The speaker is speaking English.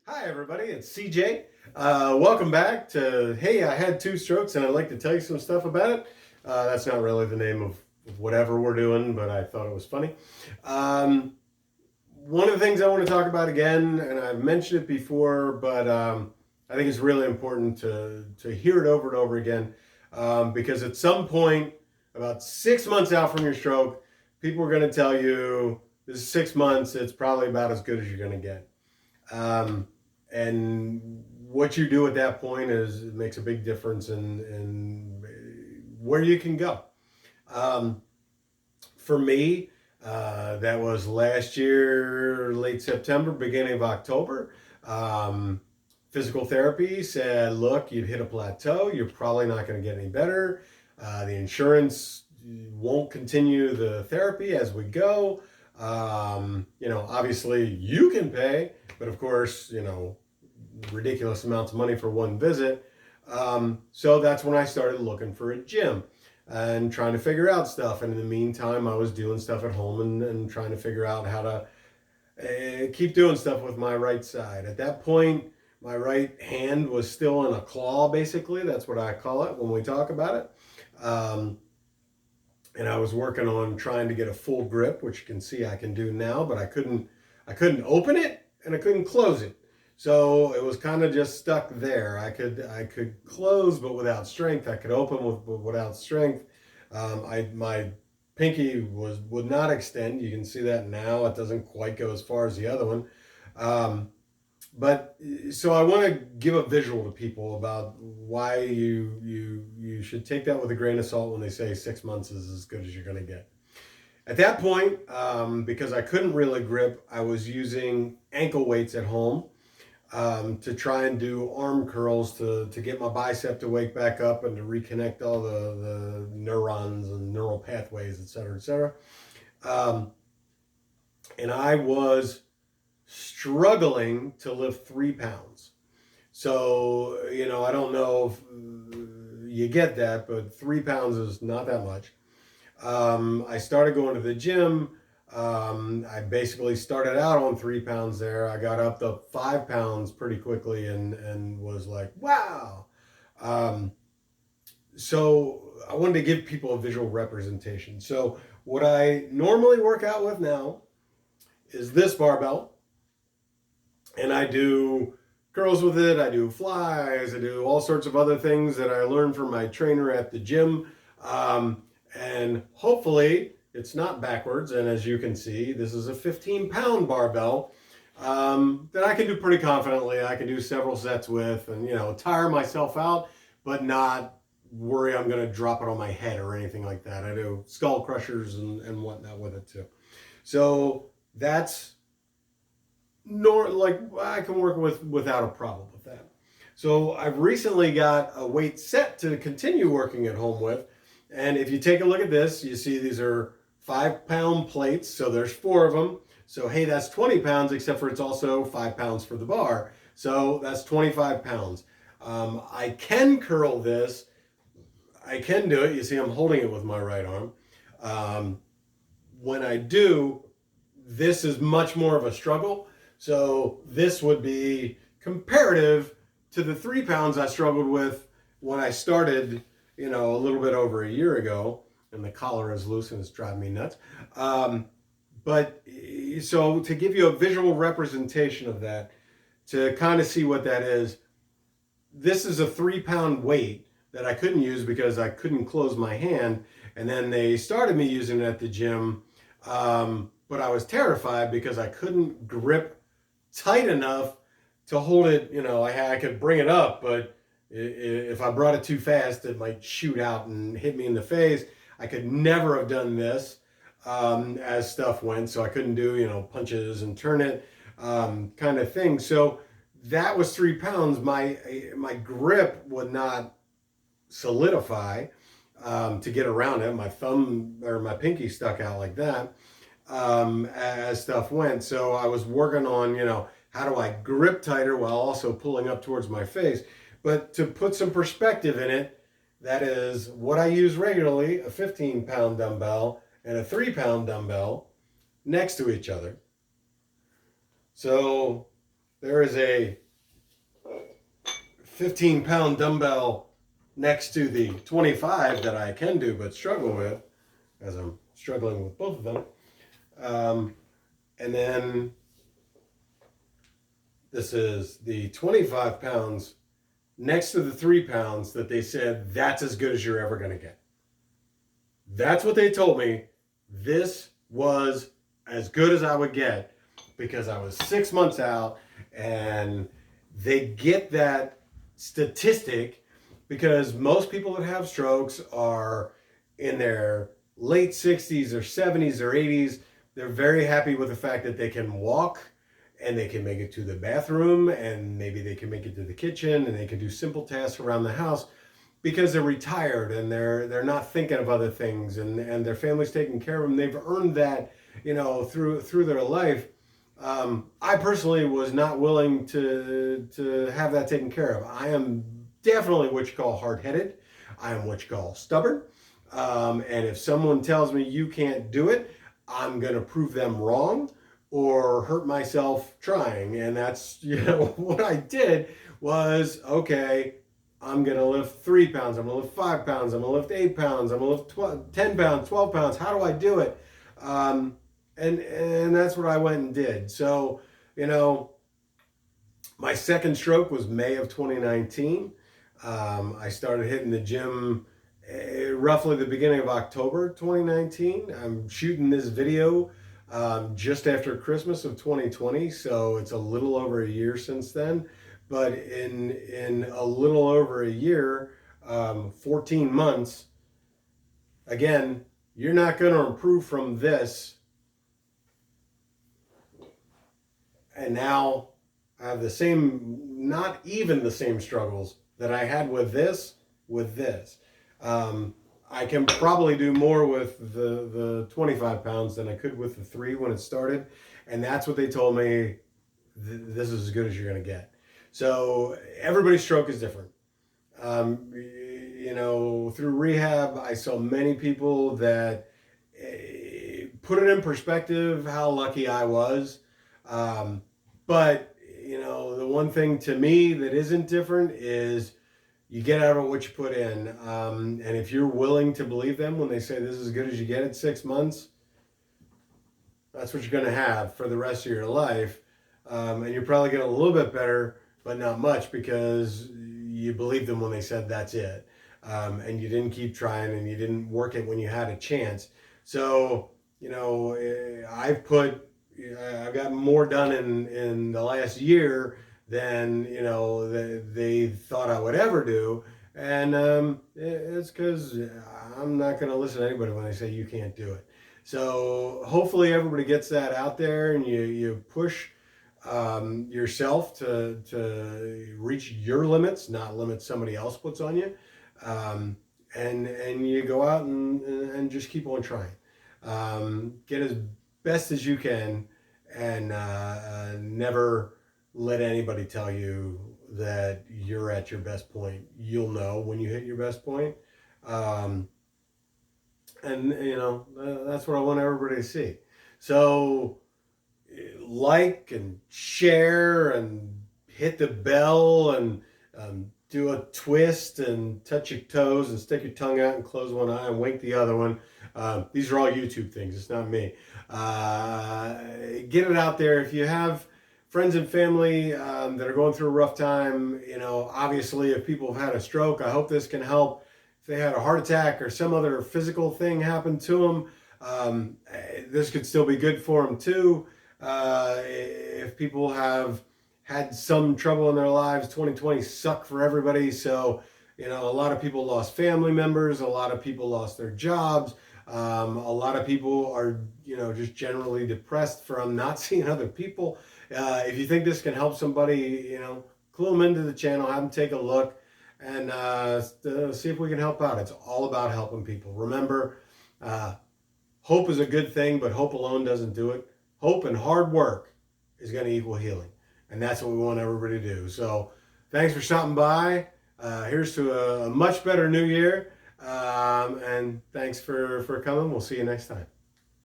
Hi, everybody. It's CJ. Welcome back to Hey, I Had Two Strokes and I'd like to tell you some stuff about it. That's not really the name of whatever we're doing, but I thought it was funny. Um, One of the things I want to talk about again, and I've mentioned it before, but I think it's really important to hear it over and over again because at some point, about 6 months out from your stroke, people are going to tell you this is 6 months, it's probably about as good as you're going to get. Um, and what you do at that point is it makes a big difference in where you can go. Um, for me, that was last year, late September, beginning of October. Um, Physical therapy said, look, you've hit a plateau. You're probably not going to get any better. The insurance won't continue the therapy as we go. Obviously you can pay, but of course, ridiculous amounts of money for one visit. So that's when I started looking for a gym and trying to figure out stuff. And in the meantime, I was doing stuff at home and trying to figure out how to keep doing stuff with my right side. At that point, my right hand was still in a claw, basically. That's what I call it when we talk about it. And I was working on trying to get a full grip, which you can see I can do now, but I couldn't open it and I couldn't close it. So it was kind of just stuck there. I could close, but without strength. I could open without strength. My pinky would not extend. You can see that now. It doesn't quite go as far as the other one. Um, but so I want to give a visual to people about why you should take that with a grain of salt when they say 6 months is as good as you're going to get. At that point, because I couldn't really grip, I was using ankle weights at home to try and do arm curls to get my bicep to wake back up and to reconnect all the neurons and neural pathways, et cetera, et cetera. Um, and I was struggling to lift 3 pounds. So, I don't know if you get that, but 3 pounds is not that much. I started going to the gym. I basically started out on 3 pounds there. I got up to 5 pounds pretty quickly and was like, wow. Um, so I wanted to give people a visual representation. So, what I normally work out with now is this barbell, and I do curls with it. I do flies. I do all sorts of other things that I learned from my trainer at the gym. And hopefully it's not backwards. And as you can see, this is a 15-pound barbell that I can do pretty confidently. I can do several sets with and, tire myself out, but not worry I'm going to drop it on my head or anything like that. I do skull crushers and whatnot with it too. So that's like I can work without a problem with that. So I've recently got a weight set to continue working at home with. And if you take a look at this, you see these are 5-pound plates. So there's four of them. So hey, that's 20 pounds, except for it's also 5 pounds for the bar. So that's 25 pounds. I can curl this. I can do it. You see, I'm holding it with my right arm. Um, when I do, this is much more of a struggle. So this would be comparative to the 3 pounds I struggled with when I started, a little bit over a year ago. And the collar is loose and it's driving me nuts. But so to give you a visual representation of that, to kind of see what that is, this is a 3 pound weight that I couldn't use because I couldn't close my hand. And then they started me using it at the gym. But I was terrified because I couldn't grip tight enough to hold it. I could bring it up, but if I brought it too fast, it might shoot out and hit me in the face. I could never have done this as stuff went, so I couldn't do punches and turn it kind of thing. So that was 3 pounds. My grip would not solidify to get around it. My thumb or my pinky stuck out like that as stuff went. So I was working on, how do I grip tighter while also pulling up towards my face? But to put some perspective in it, that is what I use regularly, a 15-pound dumbbell and a 3-pound dumbbell next to each other. So there is a 15-pound dumbbell next to the 25 that I can do but struggle with, as I'm struggling with both of them. And then this is the 25 pounds next to the 3 pounds that they said that's as good as you're ever going to get. That's what they told me. This was as good as I would get because I was 6 months out, and they get that statistic because most people that have strokes are in their late 60s or 70s or 80s. They're very happy with the fact that they can walk and they can make it to the bathroom, and maybe they can make it to the kitchen, and they can do simple tasks around the house because they're retired and they're not thinking of other things, and their family's taking care of them. They've earned that, through their life. I personally was not willing to have that taken care of. I am definitely what you call hard-headed. I am what you call stubborn. And if someone tells me you can't do it, I'm going to prove them wrong or hurt myself trying. And that's, what I did was, okay, I'm going to lift 3 pounds. I'm going to lift 5 pounds. I'm going to lift 8 pounds. I'm going to lift 10 pounds, 12 pounds. How do I do it? And that's what I went and did. So, my second stroke was May of 2019. I started hitting the gym roughly the beginning of October 2019. I'm shooting this video just after Christmas of 2020, so it's a little over a year since then. But in a little over a year, 14 months, again, you're not going to improve from this. And now I have the same, not even the same struggles that I had with this. I can probably do more with the 25 pounds than I could with the 3 when it started. And that's what they told me, this is as good as you're going to get. So everybody's stroke is different. Through rehab, I saw many people that put it in perspective how lucky I was. But the one thing to me that isn't different is you get out of what you put in. And if you're willing to believe them when they say this is as good as you get at 6 months, that's what you're going to have for the rest of your life. And you're probably getting a little bit better, but not much, because you believed them when they said that's it. And you didn't keep trying, and you didn't work it when you had a chance. So, I've got more done in the last year than they thought I would ever do, and it's because I'm not going to listen to anybody when they say you can't do it. So hopefully everybody gets that out there, and you push yourself to reach your limits, not limits somebody else puts on you, and you go out and just keep on trying. Get as best as you can, and never let anybody tell you that you're at your best point. You'll know when you hit your best point. And that's what I want everybody to see. So like and share and hit the bell and do a twist and touch your toes and stick your tongue out and close one eye and wink the other one. These are all YouTube things. It's not me. Get it out there. If you have friends and family that are going through a rough time, obviously if people have had a stroke, I hope this can help. If they had a heart attack or some other physical thing happen to them, this could still be good for them too. If people have had some trouble in their lives, 2020 sucked for everybody. So, a lot of people lost family members. A lot of people lost their jobs. A lot of people are, just generally depressed from not seeing other people. If you think this can help somebody, clue them into the channel, have them take a look, and see if we can help out. It's all about helping people. Remember, hope is a good thing, but hope alone doesn't do it. Hope and hard work is going to equal healing. And that's what we want everybody to do. So thanks for stopping by. Here's to a much better new year. And thanks for coming. We'll see you next time.